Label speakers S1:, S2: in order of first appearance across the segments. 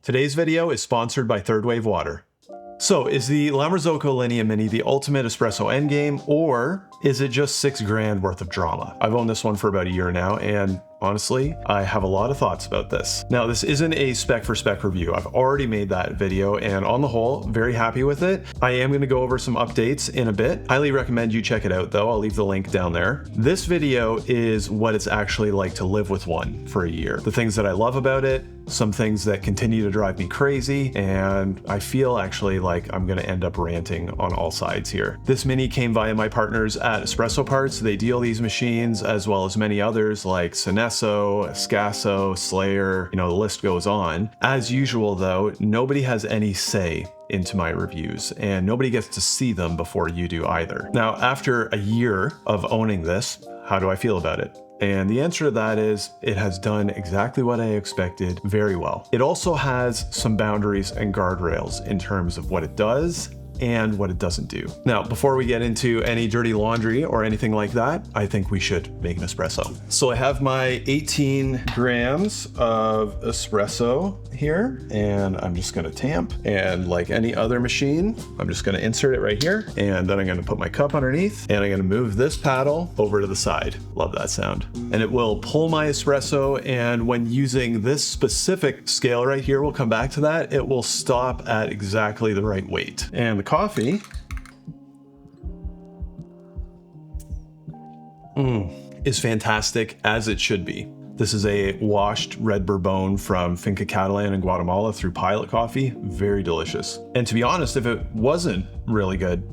S1: Today's video is sponsored by Third Wave Water. So, is the Marzocco Linea Mini the ultimate espresso endgame, or is it just $6,000 worth of drama? I've owned this one for about a year now, and honestly, I have a lot of thoughts about this. Now, this isn't a spec for spec review. I've already made that video, and on the whole, very happy with it. I am going to go over some updates in a bit. Highly recommend you check it out, though. I'll leave the link down there. This video is what it's actually like to live with one for a year. The things that I love about it, some things that continue to drive me crazy, and I feel actually like I'm going to end up ranting on all sides here. This Mini came via my partners at Espresso Parts. They deal these machines as well as many others like Espresso, Slayer, the list goes on. As usual though, nobody has any say into my reviews, and nobody gets to see them before you do either. Now, after a year of owning this, how do I feel about it? And the answer to that is it has done exactly what I expected very well. It also has some boundaries and guardrails in terms of what it does and what it doesn't do. Now, before we get into any dirty laundry or anything like that, I think we should make an espresso. So I have my 18 grams of espresso here, and I'm just gonna tamp. And like any other machine, I'm just gonna insert it right here, and then I'm gonna put my cup underneath, and I'm gonna move this paddle over to the side. Love that sound. And it will pull my espresso, and when using this specific scale right here, we'll come back to that, it will stop at exactly the right weight. And the coffee is fantastic, as it should be. This is a washed red bourbon from Finca Catalan in Guatemala through Pilot Coffee. Very delicious. And to be honest, if it wasn't really good,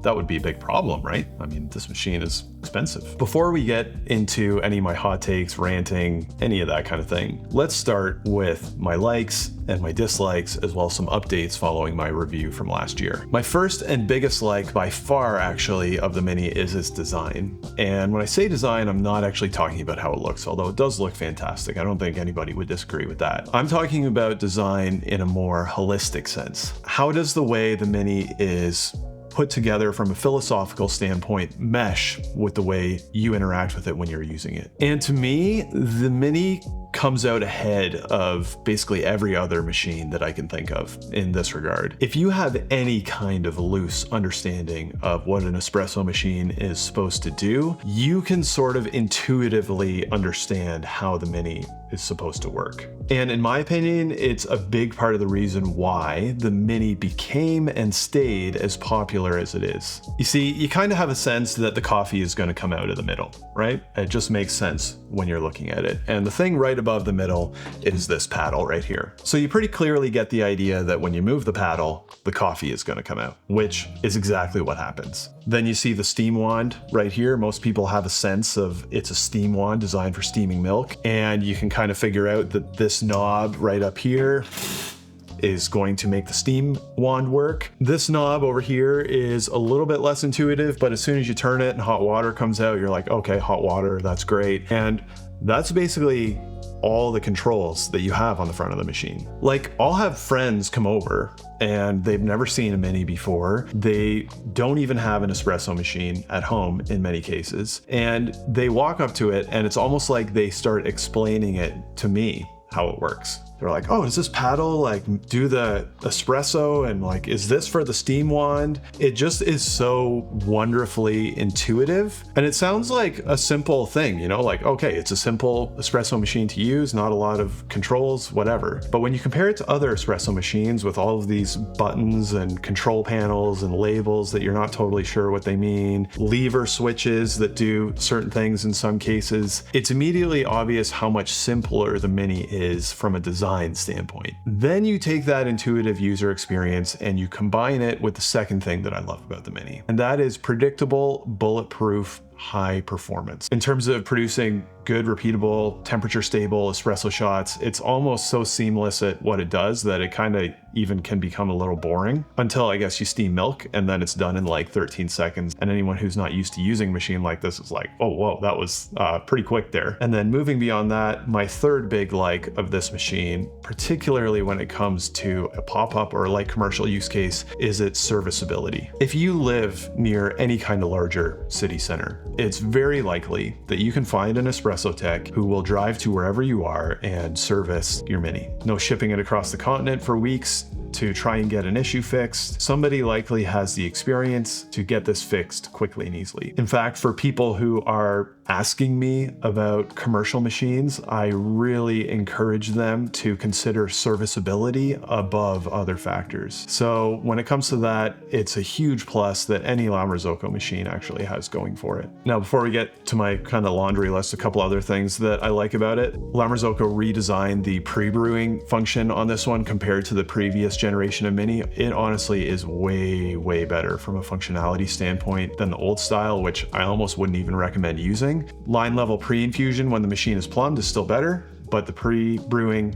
S1: that would be a big problem, right? This machine is expensive. Before we get into any of my hot takes, ranting, any of that kind of thing, let's start with my likes and my dislikes, as well as some updates following my review from last year. My first and biggest like by far actually of the Mini is its design. And when I say design, I'm not actually talking about how it looks, although it does look fantastic. I don't think anybody would disagree with that. I'm talking about design in a more holistic sense. How does the way the Mini is put together from a philosophical standpoint mesh with the way you interact with it when you're using it? And to me, the Mini comes out ahead of basically every other machine that I can think of in this regard. If you have any kind of loose understanding of what an espresso machine is supposed to do, you can sort of intuitively understand how the Mini is supposed to work. And in my opinion, it's a big part of the reason why the Mini became and stayed as popular as it is. You see, you kind of have a sense that the coffee is going to come out of the middle, right? It just makes sense when you're looking at it. And the thing right above the middle is this paddle right here. So you pretty clearly get the idea that when you move the paddle, the coffee is going to come out, which is exactly what happens. Then you see the steam wand right here. Most people have a sense of it's a steam wand designed for steaming milk, and you can kind of figure out that this knob right up here is going to make the steam wand work. This knob over here is a little bit less intuitive, but as soon as you turn it and hot water comes out, you're like, okay, hot water, that's great. And that's basically all the controls that you have on the front of the machine. Like, I'll have friends come over and they've never seen a Mini before. They don't even have an espresso machine at home in many cases. And they walk up to it and it's almost like they start explaining it to me how it works. They're like, oh, does this paddle like do the espresso? And like, is this for the steam wand? It just is so wonderfully intuitive. And it sounds like a simple thing, like, okay, it's a simple espresso machine to use, not a lot of controls, whatever. But when you compare it to other espresso machines with all of these buttons and control panels and labels that you're not totally sure what they mean, lever switches that do certain things in some cases, it's immediately obvious how much simpler the Mini is from a design standpoint. Then you take that intuitive user experience and you combine it with the second thing that I love about the Mini, and that is predictable, bulletproof, high performance. In terms of producing good, repeatable, temperature stable espresso shots, it's almost so seamless at what it does that it kind of even can become a little boring until I guess you steam milk, and then it's done in like 13 seconds. And anyone who's not used to using a machine like this is like, oh, whoa, that was pretty quick there. And then moving beyond that, my third big like of this machine, particularly when it comes to a pop-up or a light commercial use case, is its serviceability. If you live near any kind of larger city center, it's very likely that you can find an espresso espresso tech who will drive to wherever you are and service your Mini. No shipping it across the continent for weeks to try and get an issue fixed. Somebody likely has the experience to get this fixed quickly and easily. In fact, for people who are asking me about commercial machines, I really encourage them to consider serviceability above other factors. So when it comes to that, it's a huge plus that any La Marzocco machine actually has going for it. Now, before we get to my kind of laundry list, a couple other things that I like about it. La Marzocco redesigned the pre-brewing function on this one compared to the previous generation of Mini. It honestly is way better from a functionality standpoint than the old style, which I almost wouldn't even recommend using. Line level pre-infusion when the machine is plumbed is still better, but the pre-brewing,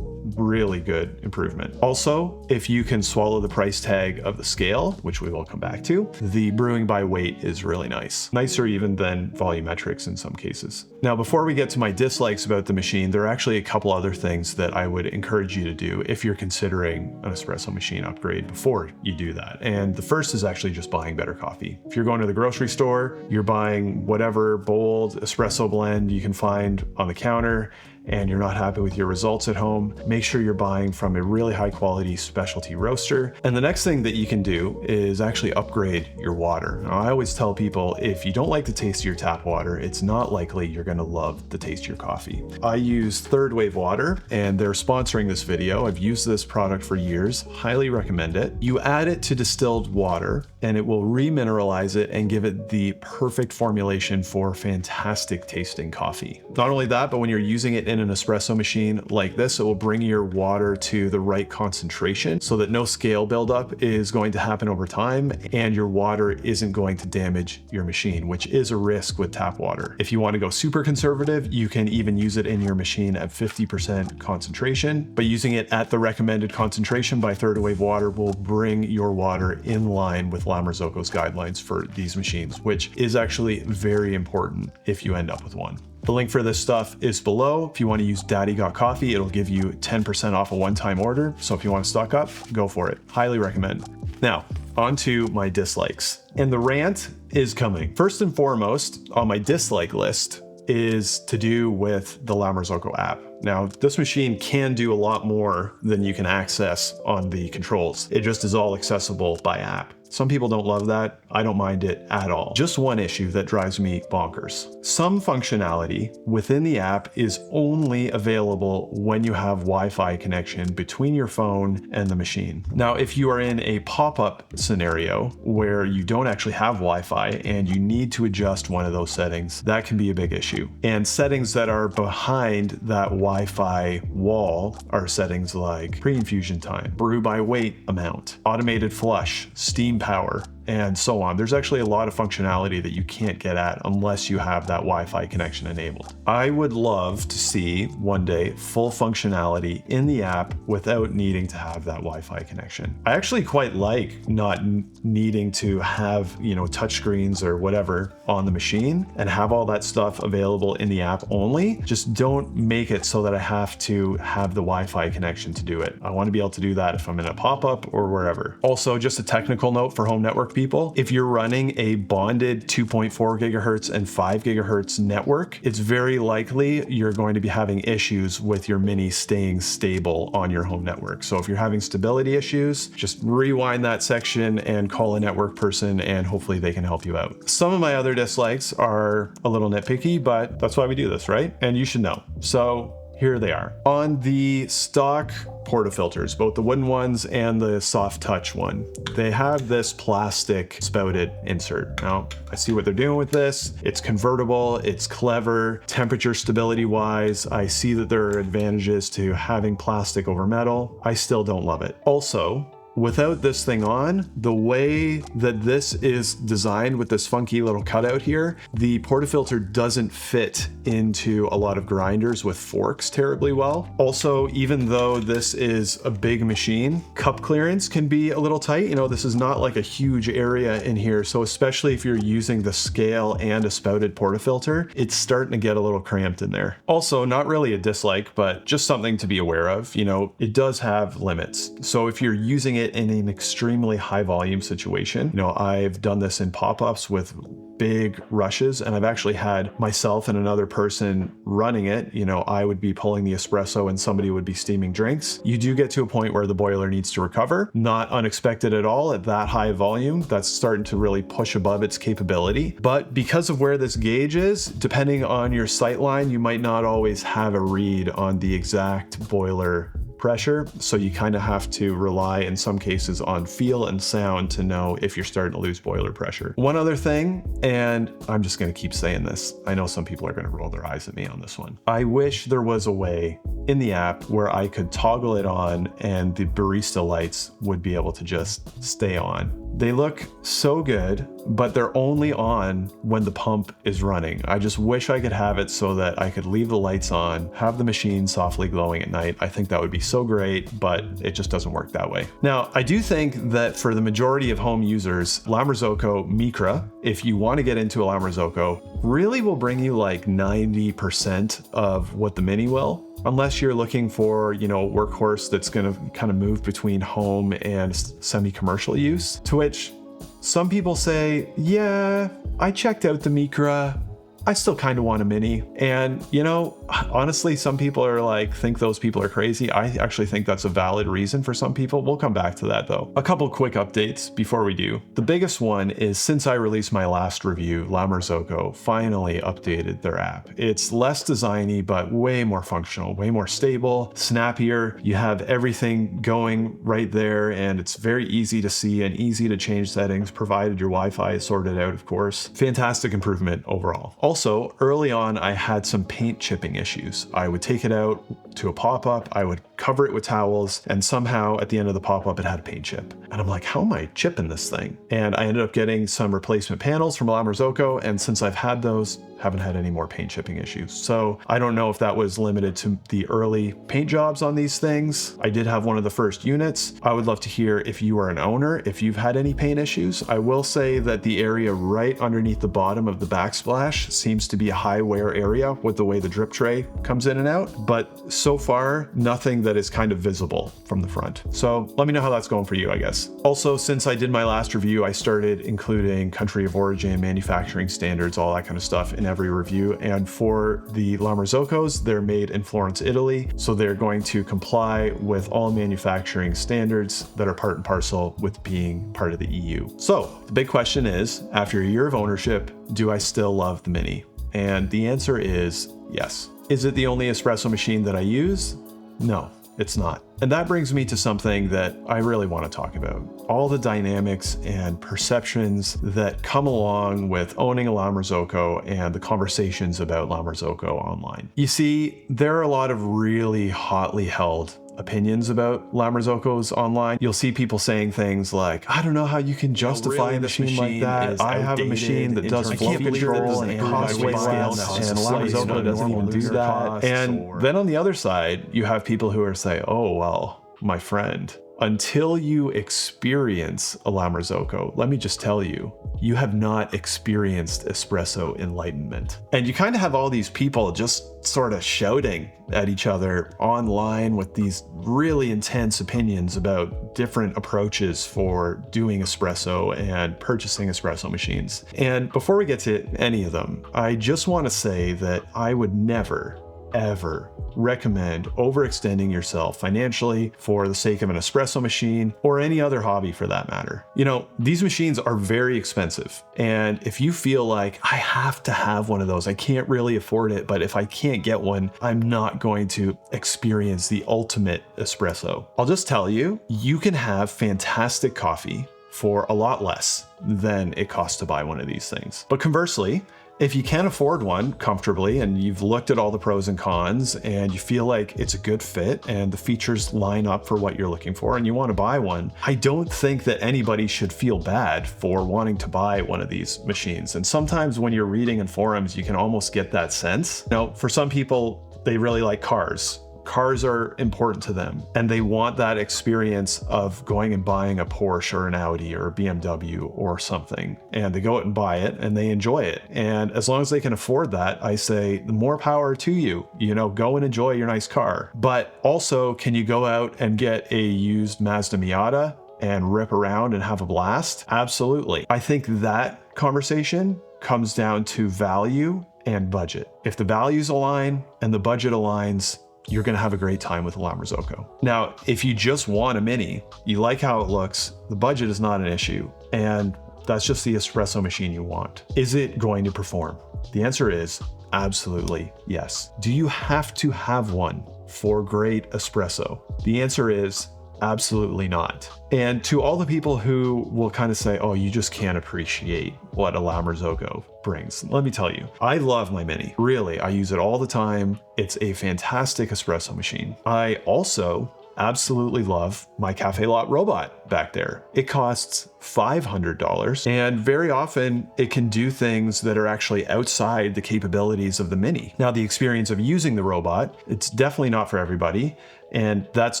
S1: really good improvement. Also, if you can swallow the price tag of the scale, which we will come back to, the brewing by weight is really nice. Nicer even than volumetrics in some cases. Now, before we get to my dislikes about the machine, there are actually a couple other things that I would encourage you to do if you're considering an espresso machine upgrade before you do that. And the first is actually just buying better coffee. If you're going to the grocery store, you're buying whatever bold espresso blend you can find on the counter, and you're not happy with your results at home, make sure you're buying from a really high quality specialty roaster. And the next thing that you can do is actually upgrade your water. Now, I always tell people, if you don't like the taste of your tap water, it's not likely you're gonna love the taste of your coffee. I use Third Wave Water, and they're sponsoring this video. I've used this product for years, highly recommend it. You add it to distilled water, and it will remineralize it and give it the perfect formulation for fantastic tasting coffee. Not only that, but when you're using it in an espresso machine like this, it will bring your water to the right concentration so that no scale buildup is going to happen over time and your water isn't going to damage your machine, which is a risk with tap water. If you want to go super conservative, you can even use it in your machine at 50% concentration, but using it at the recommended concentration by Third Wave Water will bring your water in line with La Marzocco's guidelines for these machines, which is actually very important if you end up with one. The link for this stuff is below. If you want to use Daddy Got Coffee, it'll give you 10% off a one-time order. So if you want to stock up, go for it. Highly recommend. Now, on to my dislikes. And the rant is coming. First and foremost on my dislike list is to do with the La Marzocco app. Now, this machine can do a lot more than you can access on the controls. It just is all accessible by app. Some people don't love that. I don't mind it at all. Just one issue that drives me bonkers. Some functionality within the app is only available when you have Wi-Fi connection between your phone and the machine. Now, if you are in a pop-up scenario where you don't actually have Wi-Fi and you need to adjust one of those settings, that can be a big issue. And settings that are behind that Wi-Fi wall are settings like pre-infusion time, brew by weight amount, automated flush, steam power, and so on. There's actually a lot of functionality that you can't get at unless you have that Wi-Fi connection enabled. I would love to see one day full functionality in the app without needing to have that Wi-Fi connection. I actually quite like not needing to have, touchscreens or whatever on the machine and have all that stuff available in the app only. Just don't make it so that I have to have the Wi-Fi connection to do it. I want to be able to do that if I'm in a pop-up or wherever. Also, just a technical note for home network people, if you're running a bonded 2.4 gigahertz and 5 gigahertz network, it's very likely you're going to be having issues with your Mini staying stable on your home network. So if you're having stability issues, just rewind that section and call a network person and hopefully they can help you out. Some of my other dislikes are a little nitpicky, but that's why we do this, right? And you should know. So here they are. On the stock portafilters, both the wooden ones and the soft touch one, they have this plastic spouted insert. Now, I see what they're doing with this. It's convertible, it's clever, temperature stability wise. I see that there are advantages to having plastic over metal. I still don't love it. Also, without this thing on, the way that this is designed with this funky little cutout here, the portafilter doesn't fit into a lot of grinders with forks terribly well. Also, even though this is a big machine, cup clearance can be a little tight. This is not like a huge area in here. So especially if you're using the scale and a spouted portafilter, it's starting to get a little cramped in there. Also, not really a dislike, but just something to be aware of. It does have limits. So if you're using it it in an extremely high volume situation. You know, I've done this in pop-ups with big rushes, and I've actually had myself and another person running it. You know, I would be pulling the espresso and somebody would be steaming drinks. You do get to a point where the boiler needs to recover. Not unexpected at all at that high volume. That's starting to really push above its capability. But because of where this gauge is, depending on your sight line, you might not always have a read on the exact boiler pressure, so you kind of have to rely in some cases on feel and sound to know if you're starting to lose boiler pressure. One other thing, and I'm just going to keep saying this, I know some people are going to roll their eyes at me on this one. I wish there was a way in the app where I could toggle it on and the barista lights would be able to just stay on. They look so good, but they're only on when the pump is running. I just wish I could have it so that I could leave the lights on, have the machine softly glowing at night. I think that would be so great, but it just doesn't work that way. Now, I do think that for the majority of home users, La Marzocco Micra, if you want to get into a La Marzocco, really will bring you like 90% of what the Mini will. Unless you're looking for, you know, a workhorse that's going to kind of move between home and semi-commercial use, to which some people say, yeah, I checked out the Micra. I still kind of want a Mini. And, you know, honestly, some people are like, think those people are crazy. I actually think that's a valid reason for some people. We'll come back to that though. A couple quick updates before we do. The biggest one is since I released my last review, La Marzocco finally updated their app. It's less designy, but way more functional, way more stable, snappier. You have everything going right there, and it's very easy to see and easy to change settings, provided your Wi-Fi is sorted out, of course. Fantastic improvement overall. Also, early on, I had some paint chipping issues. I would take it out to a pop-up, I would cover it with towels, and somehow at the end of the pop-up, it had a paint chip. And I'm like, how am I chipping this thing? And I ended up getting some replacement panels from La Marzocco, and since I've had those, haven't had any more paint chipping issues. So I don't know if that was limited to the early paint jobs on these things. I did have one of the first units. I would love to hear if you are an owner, if you've had any paint issues. I will say that the area right underneath the bottom of the backsplash seems to be a high wear area with the way the drip tray comes in and out, but so far nothing that is kind of visible from the front. So let me know how that's going for you, I guess. Also, since I did my last review, I started including country of origin, manufacturing standards, all that kind of stuff in every review. And for the La Marzoccos, they're made in Florence, Italy. So they're going to comply with all manufacturing standards that are part and parcel with being part of the EU. So the big question is, after a year of ownership, do I still love the Mini? And the answer is yes. Is it the only espresso machine that I use? No, it's not. And that brings me to something that I really want to talk about. All the dynamics and perceptions that come along with owning a La Marzocco and the conversations about La Marzocco online. You see, there are a lot of really hotly held opinions about La Marzoccos online. You'll see people saying things like, I don't know how you can justify a machine like that. I have a machine that does flow control and costs way less, and La Marzocco doesn't even do that. And then on the other side, you have people who are saying, oh, well, my friend, until you experience a La Marzocco, let me just tell you, you have not experienced espresso enlightenment. And you kind of have all these people just sort of shouting at each other online with these really intense opinions about different approaches for doing espresso and purchasing espresso machines. And before we get to any of them, I just want to say that I would never, ever recommend overextending yourself financially for the sake of an espresso machine or any other hobby for that matter. You know, these machines are very expensive. And if you feel like I have to have one of those, I can't really afford it, but if I can't get one, I'm not going to experience the ultimate espresso. I'll just tell you, you can have fantastic coffee for a lot less than it costs to buy one of these things. But conversely, if you can't afford one comfortably and you've looked at all the pros and cons and you feel like it's a good fit and the features line up for what you're looking for and you want to buy one, I don't think that anybody should feel bad for wanting to buy one of these machines. And sometimes when you're reading in forums, you can almost get that sense. Now, for some people, they really like cars. Cars are important to them and they want that experience of going and buying a Porsche or an Audi or a BMW or something, and they go out and buy it and they enjoy it. And as long as they can afford that, I say the more power to you, you know, go and enjoy your nice car. But also, can you go out and get a used Mazda Miata and rip around and have a blast? Absolutely. I think that conversation comes down to value and budget. If the values align and the budget aligns, you're going to have a great time with the La Marzocco. Now, if you just want a Mini, you like how it looks, the budget is not an issue, and that's just the espresso machine you want. Is it going to perform? The answer is absolutely yes. Do you have to have one for great espresso? The answer is absolutely not. And to all the people who will kind of say, oh, you just can't appreciate what a La Marzocco brings, let me tell you, I love my Mini. Really, I use it all the time. It's a fantastic espresso machine. I also absolutely love my Cafelat Robot back there. It costs $500, and very often it can do things that are actually outside the capabilities of the Mini. Now, the experience of using the robot, it's definitely not for everybody, and that's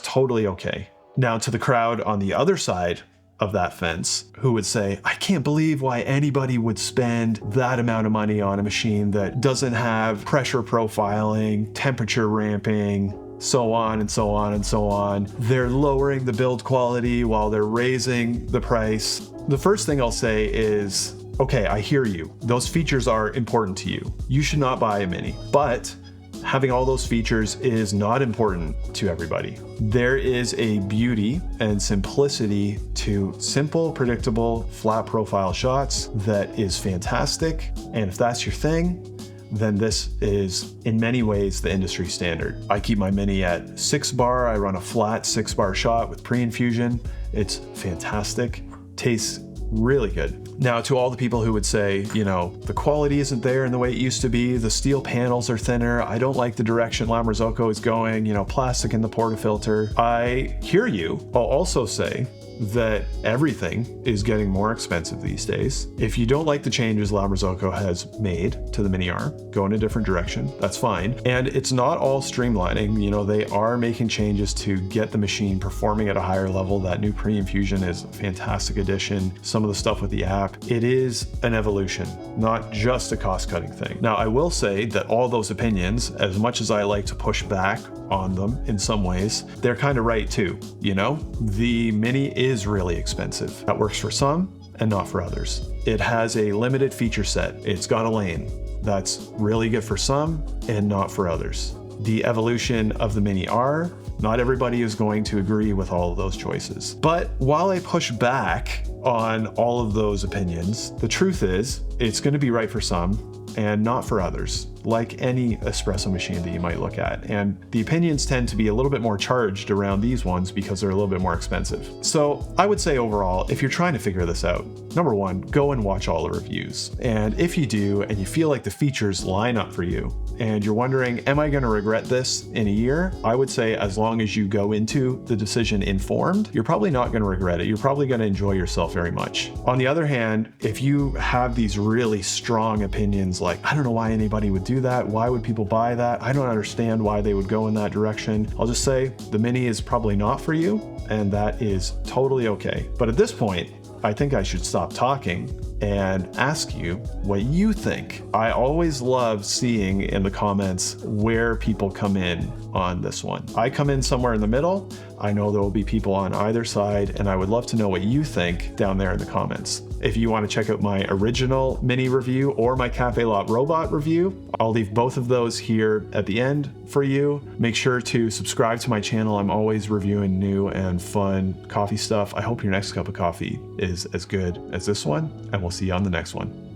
S1: totally okay. Now, to the crowd on the other side of that fence who would say, I can't believe why anybody would spend that amount of money on a machine that doesn't have pressure profiling, temperature ramping, so on and so on and so on. They're lowering the build quality while they're raising the price. The first thing I'll say is, okay, I hear you. Those features are important to you. You should not buy a Mini, but having all those features is not important to everybody. There is a beauty and simplicity to simple, predictable, flat profile shots that is fantastic. And if that's your thing, then this is in many ways the industry standard. I keep my Mini at 6 bar. I run a flat 6 bar shot with pre-infusion. It's fantastic. Tastes really good. Now, to all the people who would say, you know, the quality isn't there in the way it used to be, the steel panels are thinner, I don't like the direction La Marzocco is going, you know, plastic in the portafilter. I hear you. I'll also say that everything is getting more expensive these days. If you don't like the changes La Marzocco has made to the Mini R, go in a different direction, that's fine. And it's not all streamlining, you know, they are making changes to get the machine performing at a higher level. That new pre-infusion is a fantastic addition. Some of the stuff with the app, it is an evolution, not just a cost-cutting thing. Now, I will say that all those opinions, as much as I like to push back on them in some ways, they're kind of right too, you know? The Mini is really expensive. That works for some and not for others. It has a limited feature set. It's got a lane. That's really good for some and not for others. The evolution of the Mini R, not everybody is going to agree with all of those choices. But while I push back on all of those opinions, the truth is it's going to be right for some and not for others, like any espresso machine that you might look at. And the opinions tend to be a little bit more charged around these ones because they're a little bit more expensive. So I would say overall, if you're trying to figure this out, number one, go and watch all the reviews. And if you do, and you feel like the features line up for you, and you're wondering, am I going to regret this in a year? I would say as long as you go into the decision informed, you're probably not going to regret it. You're probably going to enjoy yourself very much. On the other hand, if you have these really strong opinions like, I don't know why anybody would do that. Why would people buy that? I don't understand why they would go in that direction. I'll just say the Mini is probably not for you, and that is totally okay. But at this point, I think I should stop talking and ask you what you think. I always love seeing in the comments where people come in on this one. I come in somewhere in the middle. I know there will be people on either side, and I would love to know what you think down there in the comments. If you want to check out my original Mini review or my Cafelat Robot review, I'll leave both of those here at the end for you. Make sure to subscribe to my channel. I'm always reviewing new and fun coffee stuff. I hope your next cup of coffee is as good as this one, and we'll see you on the next one.